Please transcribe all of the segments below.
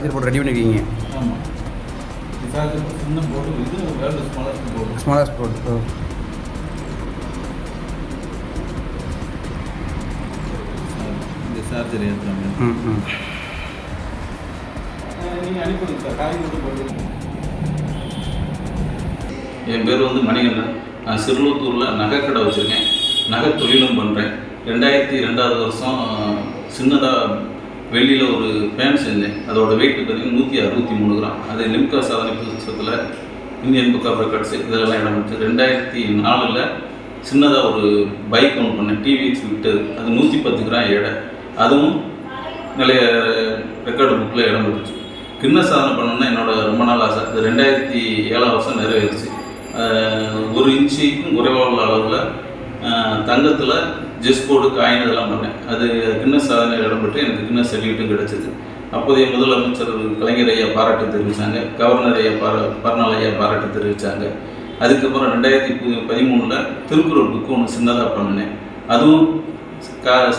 Charger போட்டு ready பண்ணியிருக்கீங்க. ஆமாம், சார்ஜர் சின்ன போர்டு, இது வேறு ஸ்மாலஸ்ட் போர்டு. இந்த சார்ஜர் ஏற்றுறாங்க. நீங்கள் அனுப்பிவிடுங்க சார், காய் மட்டும் போட்டு. என் பேர் மணிகண்டன். நான் சிறுவத்தூரில் நகைக்கடை வச்சுருக்கேன். நகை தொழிலும் பண்ணுறேன். 2002 வருஷம் சின்னதாக வெள்ளியில் ஒரு ஃபேன் செஞ்சேன். அதோட வெயிட் பார்த்தீங்கன்னா 163 கிராம். அது லிம்கா சாதனை புத்தகத்தில் இந்தியன் புக் ஆஃப் ரெக்கார்ட்ஸ் இதெல்லாம் இடம் வச்சு 2004 சின்னதாக ஒரு பைக் ஒன்று பண்ணேன். டிவிஎக்ஸ் விட்டது. அது 110 கிராம் எடை. அதுவும் நிறைய ரெக்கார்டு புக்கில் இடம் வந்துச்சு. கிண்ண சாதனை பண்ணணுன்னா என்னோட ரொம்ப நாள் ஆசை. அது 2007 வருஷம் நிறைவேறிச்சு. 1 இன்ச்சுக்கும் குறைவாக உள்ள அளவில் தங்கத்தில் ஜெஸ்போர்டு காயின் இதெல்லாம் பண்ணேன். அது கிண்ண சாதனை இடம்பெற்று எனக்கு கிண்ண சர்டிஃபிகேட்டும் கிடச்சிது. அப்போதைய முதலமைச்சர் கலைஞர் ஐயா பாராட்டு தெரிவித்தாங்க. கவர்னர் ஐயா பர்னால் ஐயா பாராட்டு தெரிவித்தாங்க. அதுக்கப்புறம் 2013 திருக்குறள் புக்கு ஒன்று சின்னதாக பண்ணினேன். அதுவும்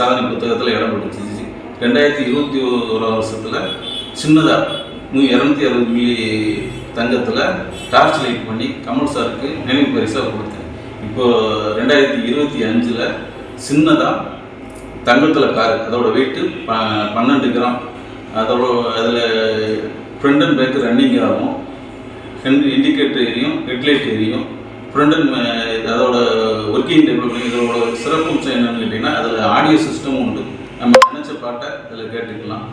சாதனை புத்தகத்தில் இடம்பெற்றுச்சு. 2021 வருஷத்தில் சின்னதாக 260 மில்லி தங்கத்தில் டார்ச் லைட் பண்ணி கமல் சாருக்கு நினைவு பரிசாக கொடுத்தேன். இப்போது 2025 சின்னதாக தங்கத்தில் காரு, அதோட வெயிட்டு 12 கிராம். அதில் ஃப்ரண்ட் அண்ட் பேக்கு ரன்னிங் ஆகும். இண்டிகேட்டர் எரியும், ஹெட்லைட் எரியும். ஃப்ரண்ட் அண்ட் அதோட ஒர்க்கிங் டெவலப்மெண்ட். இதோட சிறப்பு என்னன்னு கேட்டிங்கன்னா அதில் ஆடியோ சிஸ்டமும் உண்டு. நம்ம நினச்ச பாட்டை அதில் கேட்டுக்கலாம்.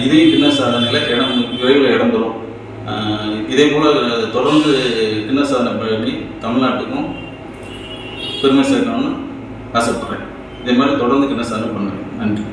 இதையும் கிண்ண சாதனையில் விரைவில் இடம் பெறும். இதே போல் தொடர்ந்து கிண்ண சாதனை பண்ணி தமிழ்நாட்டுக்கும் பெருமை சேர்க்கணும்னு ஆசைப்படுறேன். இதே மாதிரி தொடர்ந்து கிண்ண சாதனை பண்ணுவேன். நன்றி.